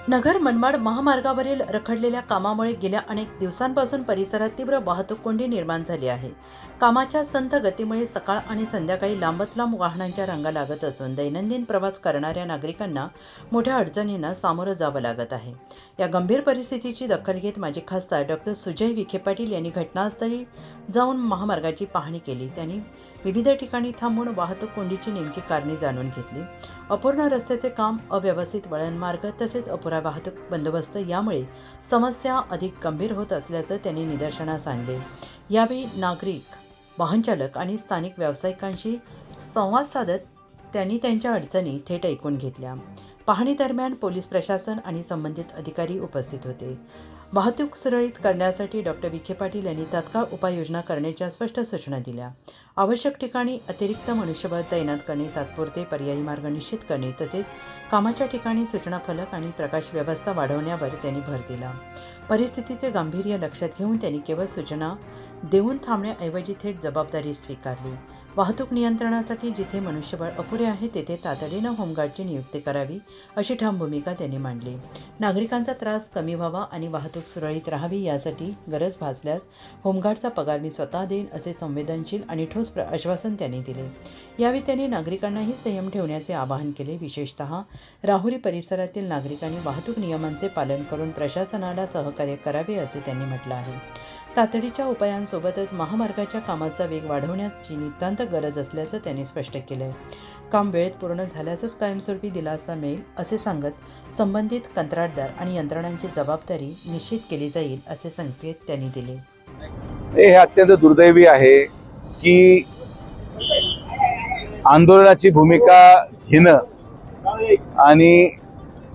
नगर मनमाड महामार्गावरील रखडलेल्या कामामुळे गेल्या अनेक दिवसांपासून परिसरात तीव्र वाहतूक कोंडी निर्माण झाली आहे. कामाच्या संथ गतीमुळे सकाळ आणि संध्याकाळी लांबच लांब वाहनांच्या रांगा लागत असून दैनंदिन प्रवास करणाऱ्या नागरिकांना मोठ्या अडचणींना सामोरं जावं लागत आहे. या गंभीर परिस्थितीची दखल घेत माजी खासदार डॉक्टर सुजय विखे पाटील यांनी घटनास्थळी जाऊन महामार्गाची पाहणी केली. त्यांनी विविध ठिकाणी थांबून वाहतूक कोंडीची नेमकी कारणे जाणून घेतली. अपूर्ण रस्त्याचे काम, अव्यवस्थित वळणमार्ग तसेच अपुरा वाहतूक बंदोबस्त यामुळे समस्या अधिक गंभीर होत असल्याचं त्यांनी निदर्शनास आणले. यावेळी नागरिक, वाहनचालक आणि स्थानिक व्यावसायिकांशी संवाद साधत त्यांनी त्यांच्या अडचणी थेट ऐकून घेतल्या. पाहणी दरम्यान पोलीस प्रशासन आणि संबंधित अधिकारी उपस्थित होते. वाहतूक सुरळीत करण्यासाठी डॉक्टर विखे पाटील यांनी तात्काळ उपाययोजना करण्याच्या स्पष्ट सूचना दिल्या. आवश्यक ठिकाणी अतिरिक्त मनुष्यबळ तैनात करणे, तात्पुरते पर्यायी मार्ग निश्चित करणे तसेच कामाच्या ठिकाणी सूचना फलक आणि प्रकाश व्यवस्था वाढवण्यावर त्यांनी भर दिला. परिस्थितीचे गांभीर्य लक्षात घेऊन त्यांनी केवळ सूचना देऊन थांबण्याऐवजी थेट जबाबदारी स्वीकारली. वाहतूक नियंत्रणासाठी जिथे मनुष्यबळ अपुरे आहे तेथे तातडीनं होमगार्डची नियुक्ती करावी अशी ठाम भूमिका त्यांनी मांडली. नागरिकांचा त्रास कमी व्हावा आणि वाहतूक सुरळीत राहावी यासाठी गरज भासल्यास होमगार्डचा पगार मी स्वतः देईन असे संवेदनशील आणि ठोस आश्वासन त्यांनी दिले. यावेळी त्यांनी नागरिकांनाही संयम ठेवण्याचे आवाहन केले. विशेषतः राहुरी परिसरातील नागरिकांनी वाहतूक नियमांचे पालन करून प्रशासनाला सहकार्य करावे असे त्यांनी म्हटलं आहे. तातडीच्या उपायांसोबतच महामार्गाच्या कामाचा वेग वाढवण्याची नितांत गरज असल्याचं त्यांनी स्पष्ट केलं आहे. काम वेळेत पूर्ण झाल्यासच कायमस्वरूपी दिलासा मिळेल असे सांगत संबंधित कंत्राटदार आणि यंत्रणांची जबाबदारी निश्चित केली जाईल असे संकेत त्यांनी दिले. हे अत्यंत दुर्दैवी आहे की आंदोलनाची भूमिका घेणं आणि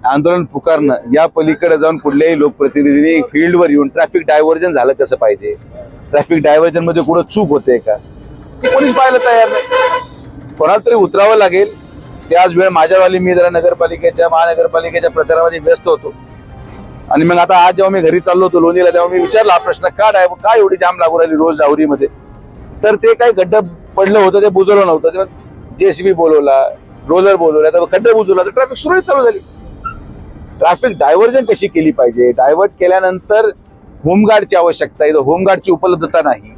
आंदोलन पुकारणं या पलीकडे जाऊन कुठल्याही लोकप्रतिनिधींनी फील्डवर येऊन ट्रॅफिक डायव्हर्जन झालं कसं पाहिजे, ट्रॅफिक डायव्हर्जन मध्ये कुठं चूक होते का, कोणीच पाहायला तयार नाही. कोणाला तरी उतरावं लागेल. त्याच वेळ माझ्यावाली मी जरा महानगरपालिकेच्या प्रचारामध्ये व्यस्त होतो आणि मग आता आज जेव्हा मी घरी चाललो होतो लोणीला तेव्हा मी विचारला हा प्रश्न, का एवढी जाम लागू राहिली रोज राहुरीमध्ये. तर ते काय गड्डं पडलं होतं ते बुजवलं नव्हतं, तेव्हा JCB बोलवला, रोलर बोलवला, तर खड्डे बुजवला तर ट्रॅफिक सुरळीत चालू झाली. ट्रॅफिक डायव्हर्जन कशी केली पाहिजे, डायव्हर्ट केल्यानंतर होमगार्डची आवश्यकता आहे, होमगार्डची उपलब्धता नाही,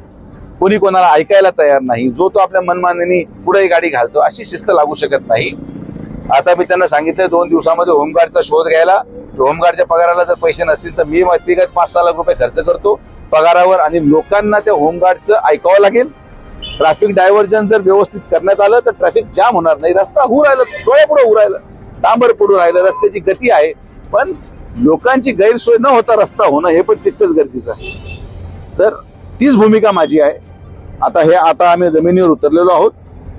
कोणी कोणाला ऐकायला तयार नाही, जो तो आपल्या मनमानीने पुढे गाडी घालतो, अशी शिस्त लागू शकत नाही. आता मी त्यांना सांगितलं 2 दिवसामध्ये होमगार्डचा शोध घ्यायला. होमगार्डच्या पगाराला जर पैसे नसतील तर मी 5-6 लाख रुपये खर्च करतो पगारावर आणि लोकांना त्या होमगार्डचं ऐकावं लागेल. ट्रॅफिक डायव्हर्जन जर व्यवस्थित करण्यात आलं तर ट्रॅफिक जाम होणार नाही. रस्ता होऊ राहिला, डोळ्यापुढे होऊ राहिलं, डांबर पडून राहिलं, रस्त्याची गती आहे, पण लोकांची गैरसोय न होता रस्ता होणं हे पण तितकंच गरजेचं आहे. तर तीच भूमिका माझी आहे. आता आम्ही जमिनीवर उतरलेलो आहोत,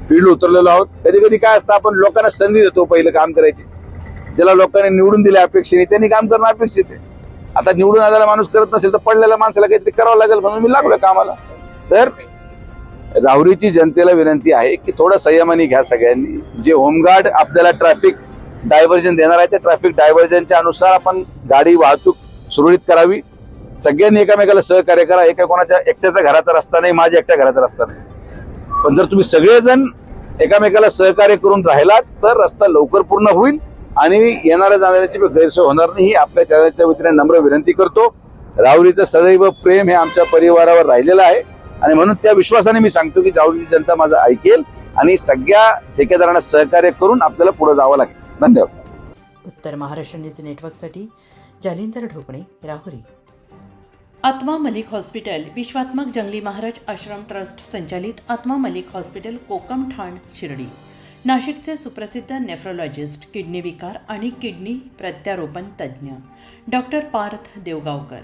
फील्ड उतरलेलो आहोत. कधी कधी काय असतं, आपण लोकांना संधी देतो पहिलं काम करायची. ज्याला लोकांनी निवडून दिले अपेक्षेने त्यांनी काम करणं अपेक्षित आहे. आता निवडून आलेला माणूस करत नसेल तर पडलेल्या माणसाला काहीतरी करावं लागेल म्हणून मी लागलोय कामाला. तर राहुरीची जनतेला विनंती आहे की थोडं संयमाने घ्या सगळ्यांनी. जे होमगार्ड आपल्याला ट्रॅफिक डायव्हर्जन देणार आहे त्या ट्रॅफिक डायव्हर्जनच्या अनुसार आपण गाडी वाहतूक सुरळीत करावी. सगळ्यांनी एकामेकाला सहकार्य करा. एका कोणाच्या एकट्याचा घराचा रस्ता नाही, माझ्या एकट्या घराचा रस्ता नाही, पण जर तुम्ही सगळेजण एकामेकाला सहकार्य करून राहिलात तर रस्ता लवकर पूर्ण होईल आणि येणाऱ्या जाणाऱ्याची गैरसोय होणार नाही. ही आपल्या चॅनलच्या वतीने नम्र विनंती करतो. राहुरीचं सदैव प्रेम हे आमच्या परिवारावर राहिलेलं आहे आणि म्हणून त्या विश्वासाने मी सांगतो की राहुरीची जनता माझं ऐकेल आणि सगळ्या ठेकेदारांना सहकार्य करून आपल्याला पुढे जावं लागेल. धन्यवाद. उत्तर महाराष्ट्र न्यूज नेटवर्कसाठी जालिंदर ढोकणे, राहुरी. आत्मा मलिक हॉस्पिटल विश्वात्मक जंगली महाराज आश्रम ट्रस्ट संचालित आत्मा मलिक हॉस्पिटल कोकम ठाण शिर्डी. नाशिकचे सुप्रसिद्ध नेफ्रोलॉजिस्ट, किडनी विकार आणि किडनी प्रत्यारोपण तज्ज्ञ doctor Parth Devgaonkar,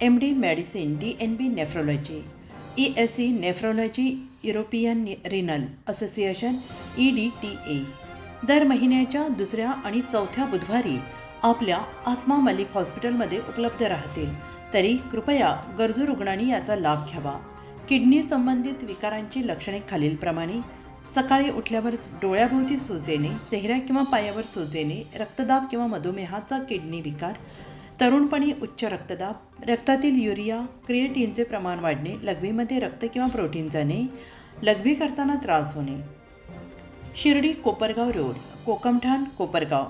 MD medicine, DNB nephrology, ESE nephrology, European renal association EDTA दर महिन्याच्या 2ऱ्या आणि 4थ्या बुधवारी आपल्या आत्मा मलिक हॉस्पिटलमध्ये उपलब्ध राहतील. तरी कृपया गरजू रुग्णांनी याचा लाभ घ्यावा. किडनी संबंधित विकारांची लक्षणे खालीलप्रमाणे: सकाळी उठल्यावर डोळ्याभोवती सूज येणे, चेहऱ्या किंवा पायावर सूज येणे, रक्तदाब किंवा मधुमेहाचा किडनी विकार, तरुणपणी उच्च रक्तदाब, रक्तातील युरिया क्रिएटिनचे प्रमाण वाढणे, लघवीमध्ये रक्त किंवा प्रोटीन जाणे, लघवी करताना त्रास होणे. शिर्डी कोपरगाव रोड, कोकमठाण, कोपरगाव.